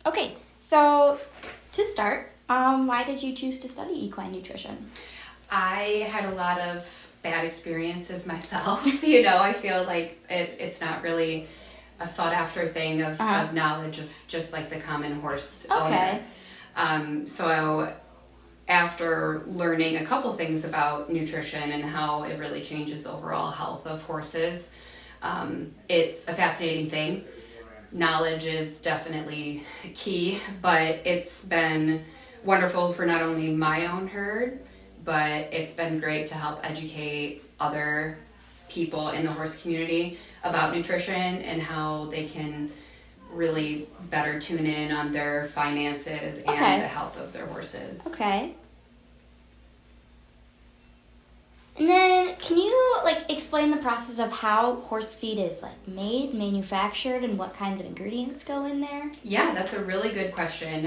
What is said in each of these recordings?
Okay, so to start, why did you choose to study equine nutrition? I had a lot of bad experiences myself. I feel like it's not really a sought after thing of knowledge of just like the common horse Okay. owner. So after learning a couple things about nutrition and how it really changes overall health of horses, it's a fascinating thing. Knowledge is definitely key, but it's been wonderful for not only my own herd, but it's been great to help educate other people in the horse community about nutrition and how they can really better tune in on their finances and the health of their horses. Okay. And then, can you explain the process of how horse feed is made, manufactured, and what kinds of ingredients go in there? Yeah, that's a really good question.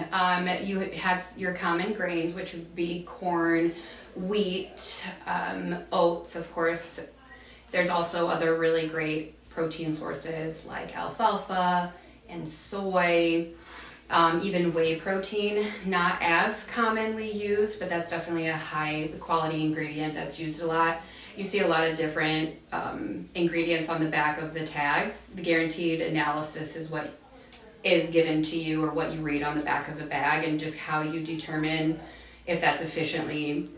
You have your common grains, which would be corn, wheat, oats, of course. There's also other really great protein sources like alfalfa and soy. Even whey protein, not as commonly used, but that's definitely a high quality ingredient that's used a lot. You see a lot of different ingredients on the back of the tags. The guaranteed analysis is what is given to you or what you read on the back of a bag, and just how you determine if that's efficient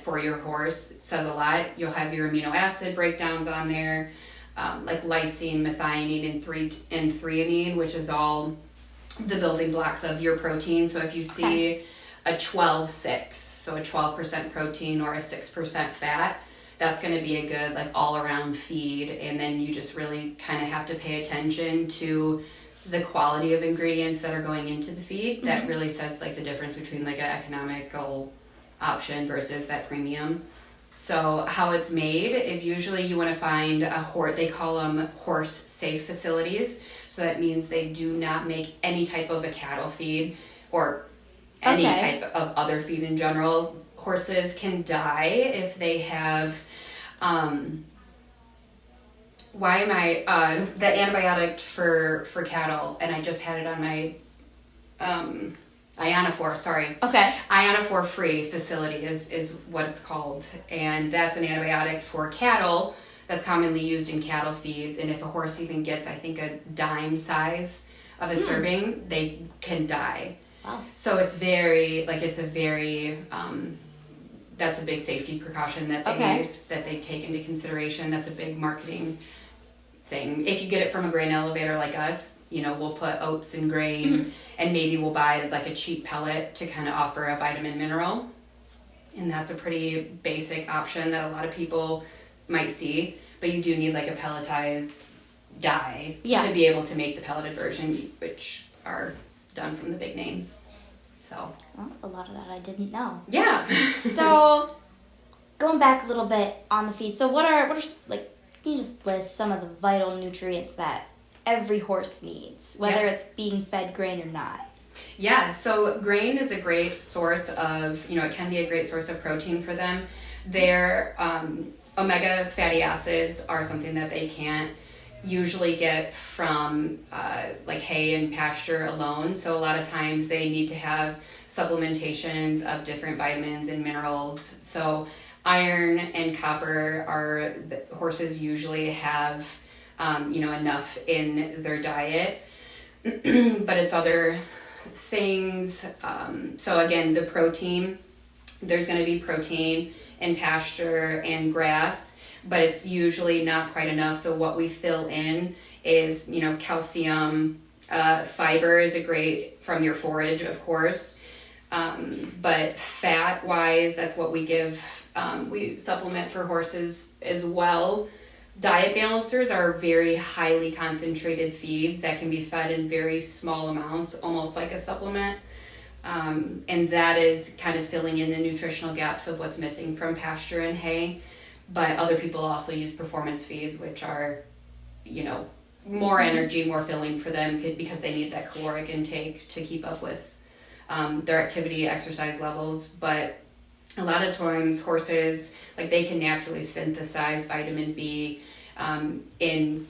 for your horse says a lot. You'll have your amino acid breakdowns on there, like lysine, methionine, and threonine, which is all the building blocks of your protein. So if you see a 12-6, so a 12% protein or a 6% fat, that's going to be a good all-around feed. And then you just really kind of have to pay attention to the quality of ingredients that are going into the feed. That really says the difference between an economical option versus that premium. So how it's made is usually you want to find a horse, they call them horse safe facilities. So that means they do not make any type of a cattle feed or any type of other feed in general. Horses can die if they have, the antibiotic for cattle, and I just had it on my, Ionophore, sorry. Okay. Ionophore free facility is what it's called. And that's an antibiotic for cattle that's commonly used in cattle feeds. And if a horse even gets, I think, a dime size of a serving, they can die. Wow. So it's very, that's a big safety precaution that they take into consideration. That's a big marketing thing. If you get it from a grain elevator like us, we'll put oats and grain, and maybe we'll buy a cheap pellet to kind of offer a vitamin mineral. And that's a pretty basic option that a lot of people might see, but you do need a pelletized dye to be able to make the pelleted version, which are done from the big names. So a lot of that I didn't know. Yeah. So going back a little bit on the feed, so what are can you just list some of the vital nutrients that every horse needs, whether it's being fed grain or not? Yeah, so grain is a great source of, it can be a great source of protein for them. Their omega fatty acids are something that they can't usually get from hay and pasture alone. So a lot of times they need to have supplementations of different vitamins and minerals. So iron and copper horses usually have enough in their diet, but it's other things. So again, the protein, there's going to be protein in pasture and grass, but it's usually not quite enough. So what we fill in is, calcium, fiber is a great from your forage, of course. But fat wise, that's what we give. We supplement for horses as well. Diet balancers are very highly concentrated feeds that can be fed in very small amounts, almost like a supplement. And that is kind of filling in the nutritional gaps of what's missing from pasture and hay. But other people also use performance feeds, which are, more energy, more filling for them because they need that caloric intake to keep up with their activity, exercise levels. But a lot of times horses, they can naturally synthesize vitamin B in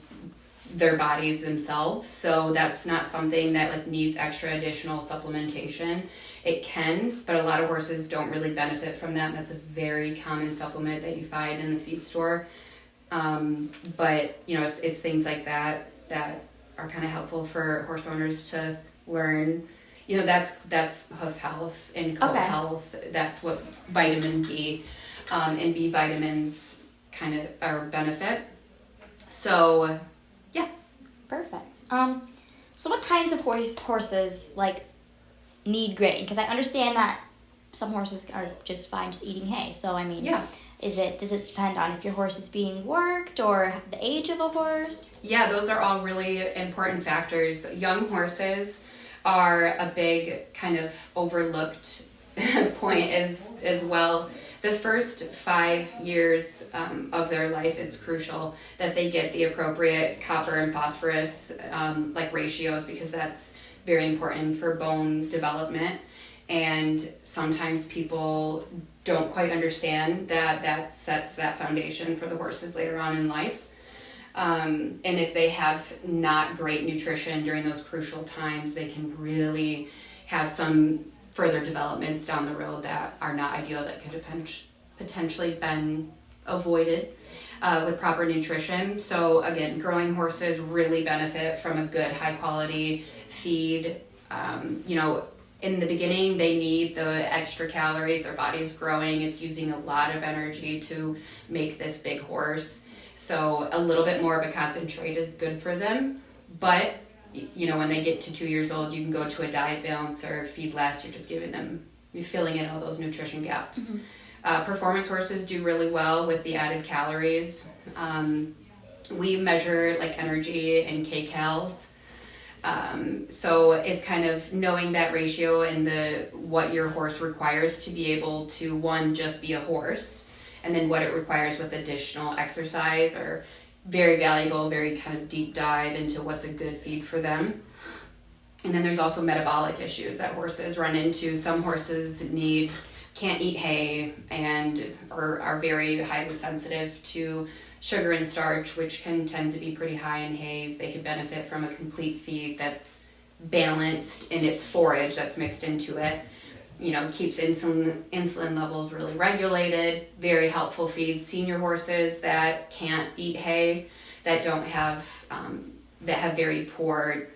their bodies themselves. So that's not something that like needs extra additional supplementation. It can, but a lot of horses don't really benefit from that. That's a very common supplement that you find in the feed store. But you know, it's things like that that are kind of helpful for horse owners to learn. You know, that's hoof health and coat health. That's what vitamin B and B vitamins kind of are benefit. So, yeah. Perfect. So what kinds of horses like need grain? Because I understand that some horses are just fine just eating hay. So I mean, yeah. Does it depend on if your horse is being worked or the age of a horse? Yeah, those are all really important factors. Young horses are a big kind of overlooked point as well. The first 5 years of their life, it's crucial that they get the appropriate copper and phosphorus like ratios, because that's very important for bone development. And sometimes people don't quite understand that sets that foundation for the horses later on in life. And if they have not great nutrition during those crucial times, they can really have some further developments down the road that are not ideal, that could have potentially been avoided with proper nutrition. So again, growing horses really benefit from a good high quality feed. You know, in the beginning, they need the extra calories. Their body's growing. It's using a lot of energy to make this big horse. So a little bit more of a concentrate is good for them. But, you know, when they get to 2 years old, you can go to a diet balance or feed less. You're just giving them, you're filling in all those nutrition gaps. Mm-hmm. Performance horses do really well with the added calories. We measure like energy in kcals. So it's kind of knowing that ratio and what your horse requires to be able to, one, just be a horse, and then what it requires with additional exercise, or very valuable, very kind of deep dive into what's a good feed for them. And then there's also metabolic issues that horses run into. Some horses can't eat hay or are very highly sensitive to sugar and starch, which can tend to be pretty high in hays. They could benefit from a complete feed that's balanced in its forage that's mixed into it. You know, keeps insulin levels really regulated. Very helpful feeds. Senior horses that can't eat hay, that don't have that have very poor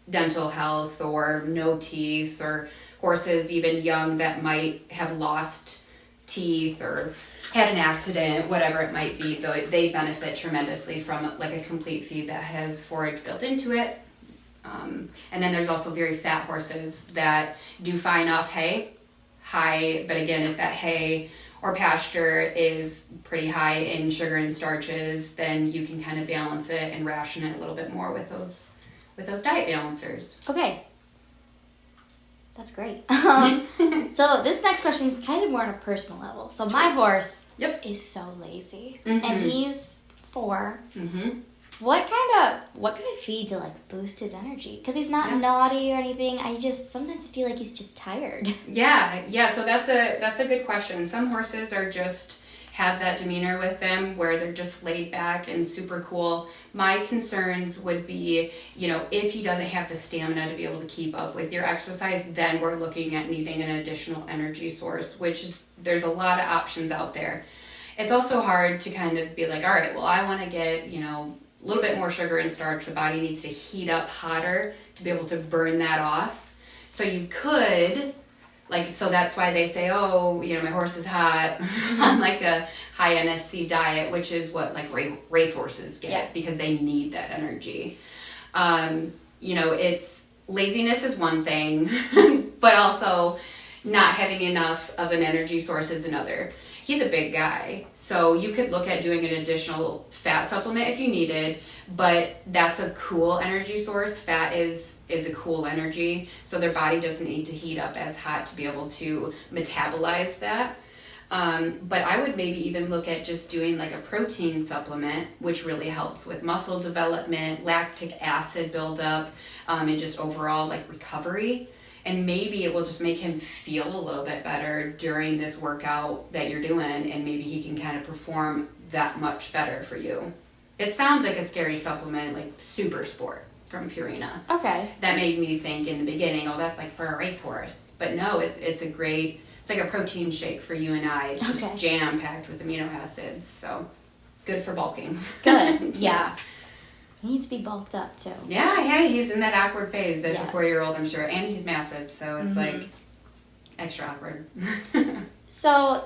dental health or no teeth, or horses even young that might have lost teeth or had an accident, whatever it might be, though they benefit tremendously from like a complete feed that has forage built into it. And then there's also very fat horses that do fine off hay, but again, if that hay or pasture is pretty high in sugar and starches, then you can kind of balance it and ration it a little bit more with those diet balancers. Okay. That's great. So this next question is kind of more on a personal level. So my horse is so lazy, and he's 4. Mm-hmm. What kind of feed to like boost his energy? Because he's not naughty or anything. I just sometimes feel like he's just tired. Yeah. So that's a good question. Some horses are just have that demeanor with them where they're just laid back and super cool. My concerns would be, you know, if he doesn't have the stamina to be able to keep up with your exercise, then we're looking at needing an additional energy source, which is, there's a lot of options out there. It's also hard to kind of be like, all right, well, I want to get, you know, a little bit more sugar and starch. The body needs to heat up hotter to be able to burn that off. So you could, so that's why they say, oh, you know, my horse is hot on like a high NSC diet, which is what like race horses get because they need that energy. You know, laziness is one thing, but also not having enough of an energy source is another. He's a big guy, so you could look at doing an additional fat supplement if you needed, but that's a cool energy source. Fat is a cool energy, so their body doesn't need to heat up as hot to be able to metabolize that. But I would maybe even look at just doing like a protein supplement, which really helps with muscle development, lactic acid buildup, and just overall like recovery. And maybe it will just make him feel a little bit better during this workout that you're doing, and maybe he can kind of perform that much better for you. It sounds like a scary supplement, like Super Sport from Purina. Okay. That made me think in the beginning, oh, that's like for a racehorse. But no, it's like a protein shake for you and I. It's just jam-packed with amino acids. So good for bulking. Good, yeah. He needs to be bulked up, too. Yeah, he's in that awkward phase as a 4-year-old, I'm sure. And he's massive, so it's like extra awkward. So,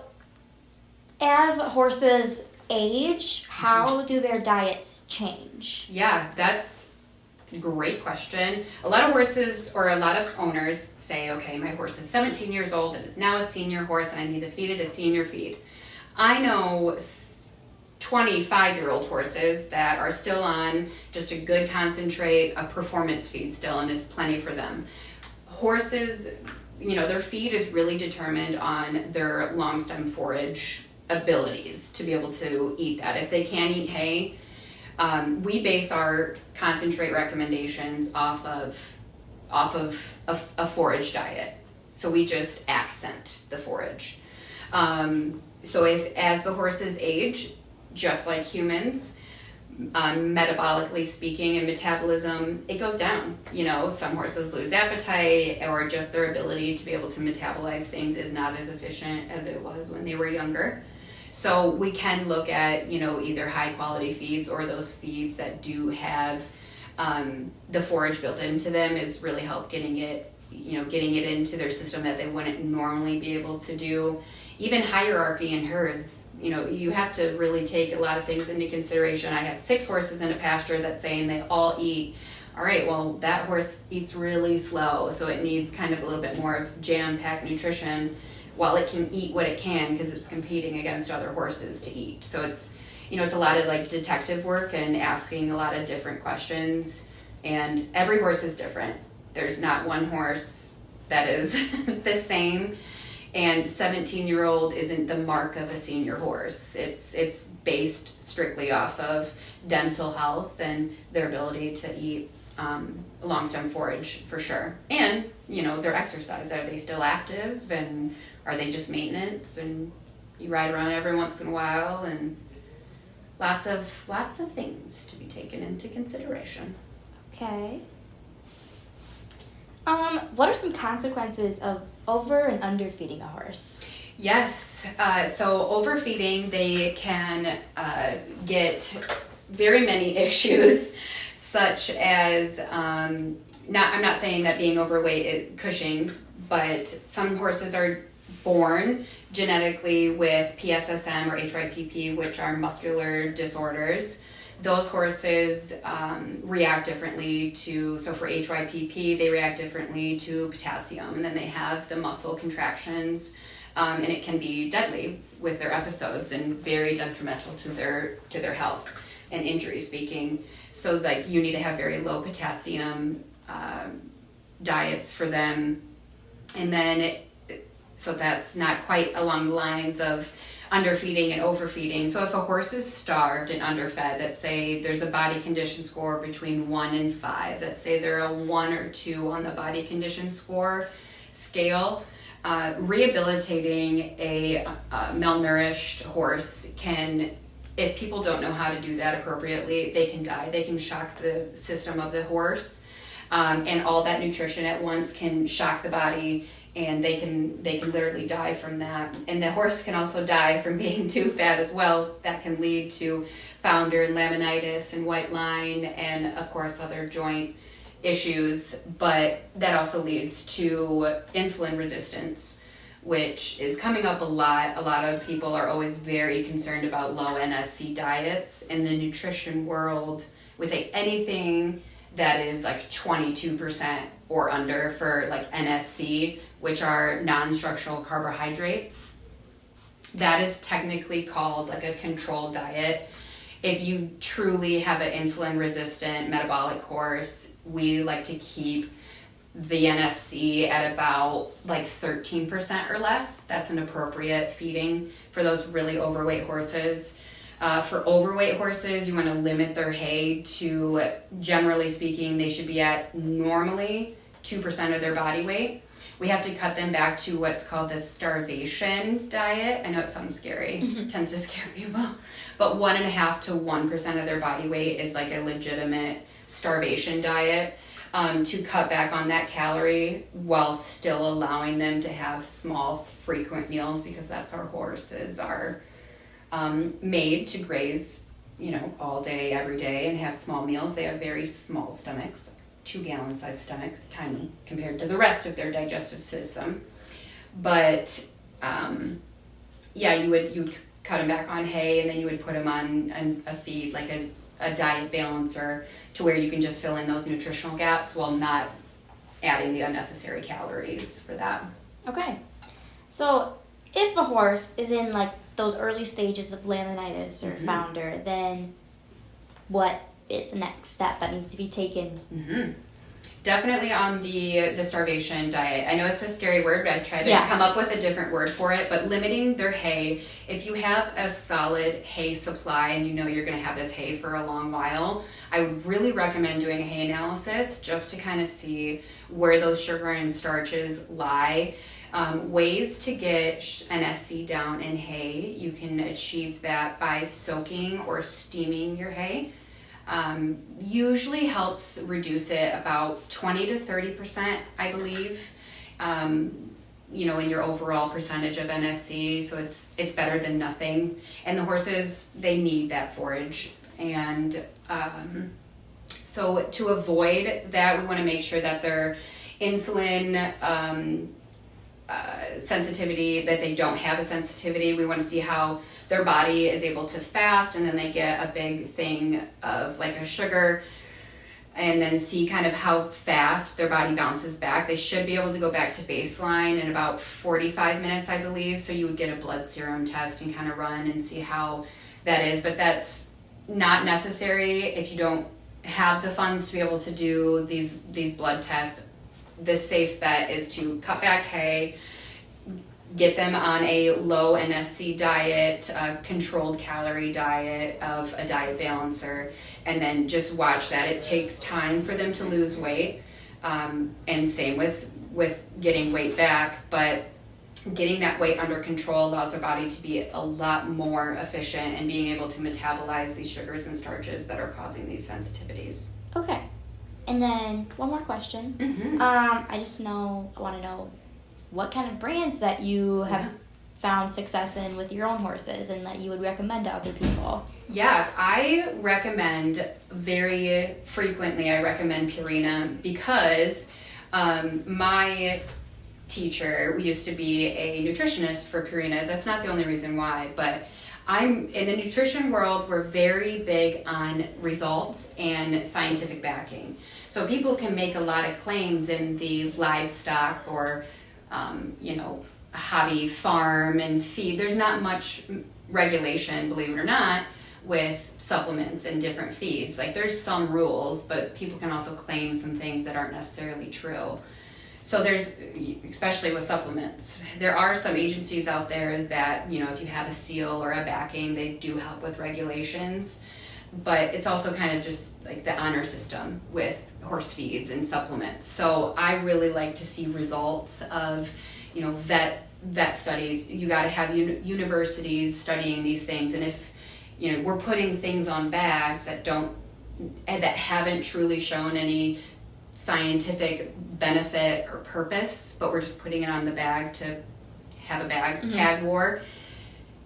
as horses age, how do their diets change? Yeah, that's a great question. A lot of horses or a lot of owners say, okay, my horse is 17 years old and is now a senior horse and I need to feed it a senior feed. I know 25-year-old horses that are still on just a good concentrate, a performance feed still, and it's plenty for them. Horses, their feed is really determined on their long stem forage abilities to be able to eat that. If they can't eat hay, we base our concentrate recommendations off of a forage diet. So we just accent the forage. So as the horses age, just like humans, metabolically speaking and metabolism, it goes down. Some horses lose appetite or just their ability to be able to metabolize things is not as efficient as it was when they were younger. So we can look at, either high quality feeds or those feeds that do have the forage built into them is really help getting it into their system that they wouldn't normally be able to do. Even hierarchy in herds, you have to really take a lot of things into consideration. I have 6 horses in a pasture that's saying they all eat. All right, well, that horse eats really slow, so it needs kind of a little bit more of jam-packed nutrition while it can eat what it can because it's competing against other horses to eat. So it's, it's a lot of like detective work and asking a lot of different questions. And every horse is different. There's not one horse that is the same. And 17-year-old isn't the mark of a senior horse. It's based strictly off of dental health and their ability to eat long stem forage for sure. And, their exercise. Are they still active and are they just maintenance? And you ride around every once in a while and lots of things to be taken into consideration. Okay. What are some consequences of over and under feeding a horse? Yes. So overfeeding, they can get very many issues, such as I'm not saying that being overweight Cushing's, but some horses are born genetically with PSSM or HYPP, which are muscular disorders. Those horses react differently so for HYPP, they react differently to potassium, and then they have the muscle contractions, and it can be deadly with their episodes and very detrimental to their health and injury speaking. So like you need to have very low potassium diets for them, and then so that's not quite along the lines of underfeeding and overfeeding. So if a horse is starved and underfed, let's say there's a body condition score between 1 and 5, let's say they're a 1 or 2 on the body condition score scale, rehabilitating a malnourished horse can, if people don't know how to do that appropriately, they can die. They can shock the system of the horse, and all that nutrition at once can shock the body, and they can literally die from that. And the horse can also die from being too fat as well. That can lead to founder and laminitis and white line and of course other joint issues, but that also leads to insulin resistance, which is coming up a lot. A lot of people are always very concerned about low NSC diets. In the nutrition world, we say anything that is like 22% or under for like NSC, which are non-structural carbohydrates. That is technically called like a controlled diet. If you truly have an insulin resistant metabolic horse, we like to keep the NSC at about like 13% or less. That's an appropriate feeding for those really overweight horses. For overweight horses, you want to limit their hay to, generally speaking, they should be at normally 2% of their body weight. We have to cut them back to what's called the starvation diet. I know it sounds scary. It tends to scare people. But 1.5 to 1% of their body weight is like a legitimate starvation diet, to cut back on that calorie while still allowing them to have small, frequent meals, because that's our horses are made to graze, all day, every day, and have small meals. They have very small stomachs. 2-gallon size stomachs, tiny compared to the rest of their digestive system. But you'd cut them back on hay, and then you would put them on a feed, like a diet balancer, to where you can just fill in those nutritional gaps while not adding the unnecessary calories for that. Okay. So if a horse is in like those early stages of laminitis or founder, then what is the next step that needs to be taken? Definitely on the starvation diet. I know it's a scary word, but I tried to come up with a different word for it, but limiting their hay. If you have a solid hay supply and you're going to have this hay for a long while, I would really recommend doing a hay analysis just to kind of see where those sugar and starches lie. Ways to get NSC down in hay, you can achieve that by soaking or steaming your hay. Usually helps reduce it about 20 to 30%, I believe, in your overall percentage of NSC. So it's better than nothing. And the horses, they need that forage. And so to avoid that, we want to make sure that their insulin sensitivity, that they don't have a sensitivity. We want to see how their body is able to fast, and then they get a big thing of like a sugar, and then see kind of how fast their body bounces back. They should be able to go back to baseline in about 45 minutes, I believe. So you would get a blood serum test and kind of run and see how that is. But that's not necessary if you don't have the funds to be able to do these blood tests. The safe bet is to cut back hay, get them on a low NSC diet, a controlled calorie diet of a diet balancer, and then just watch that. It takes time for them to lose weight, and same with getting weight back, but getting that weight under control allows the body to be a lot more efficient and being able to metabolize these sugars and starches that are causing these sensitivities. Okay. And then one more question. I want to know what kind of brands that you have found success in with your own horses and that you would recommend to other people. Yeah, I recommend very frequently, Purina, because my teacher used to be a nutritionist for Purina. That's not the only reason why, but I'm in the nutrition world, we're very big on results and scientific backing. So people can make a lot of claims in the livestock or, hobby farm and feed. There's not much regulation, believe it or not, with supplements and different feeds. Like there's some rules, but people can also claim some things that aren't necessarily true. So there's, especially with supplements, there are some agencies out there that, if you have a seal or a backing, they do help with regulations. But it's also kind of just like the honor system with horse feeds and supplements. So I really like to see results of, vet studies. You got to have universities studying these things. And if, we're putting things on bags that haven't truly shown any scientific benefit or purpose, but we're just putting it on the bag to have a bag tag war,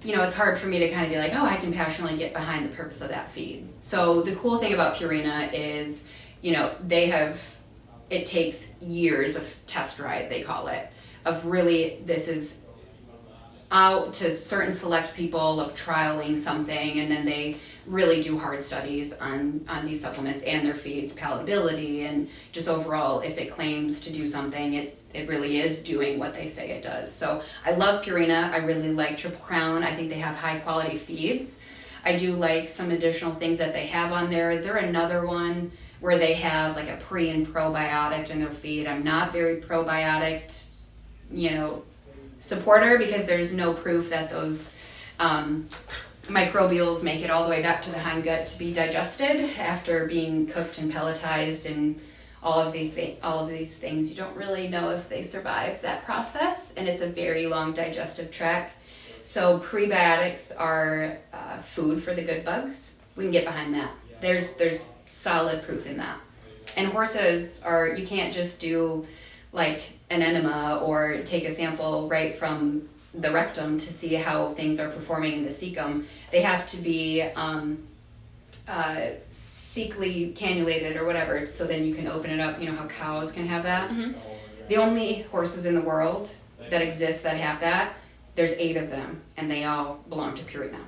it's hard for me to kind of be like, I can passionately get behind the purpose of that feed. So the cool thing about Purina is, it takes years of test ride, they call it, of really, this is out to certain select people of trialing something, and then they really do hard studies on these supplements and their feeds, palatability, and just overall, if it claims to do something, it really is doing what they say it does. So I love Purina. I really like Triple Crown. I think they have high quality feeds. I do like some additional things that they have on there. They're another one where they have like a pre and probiotic in their feed. I'm not very probiotic, supporter, because there's no proof that those microbials make it all the way back to the hindgut to be digested after being cooked and pelletized and all of these things. You don't really know if they survive that process, and it's a very long digestive tract. So prebiotics are food for the good bugs. We can get behind that. There's solid proof in that. And horses you can't just do like an enema or take a sample right from the rectum to see how things are performing in the cecum. They have to be cecally cannulated or whatever, so then you can open it up. You know how cows can have that? Mm-hmm. The only horses in the world that exist that have that, there's 8 of them, and they all belong to Purina.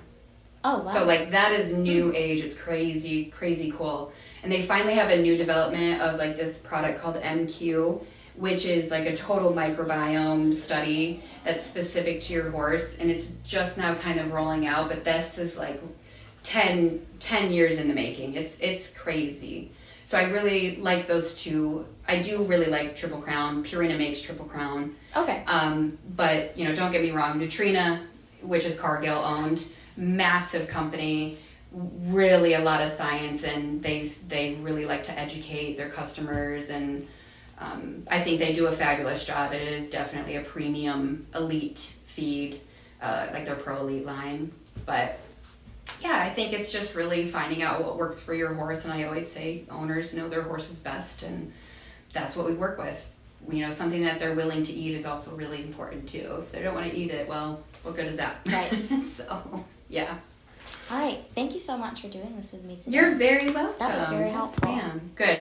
Oh, wow. So, like, that is new age. It's crazy, crazy cool. And they finally have a new development of, like, this product called MQ, which is, like, a total microbiome study that's specific to your horse. And it's just now kind of rolling out, but this is, like, 10 years in the making. It's crazy. So I really like those two. I do really like Triple Crown. Purina makes Triple Crown. Okay. But, you know, don't get me wrong. Nutrina, which is Cargill owned, massive company, really a lot of science, and they really like to educate their customers, and I think they do a fabulous job. It is definitely a premium elite feed, like their Pro Elite line. But yeah, I think it's just really finding out what works for your horse, and I always say owners know their horses best, and that's what we work with. You know, something that they're willing to eat is also really important too. If they don't want to eat it, well, what good is that? Right. So, yeah. All right. Thank you so much for doing this with me today. You're very welcome. That was very helpful. Yes, ma'am. Good.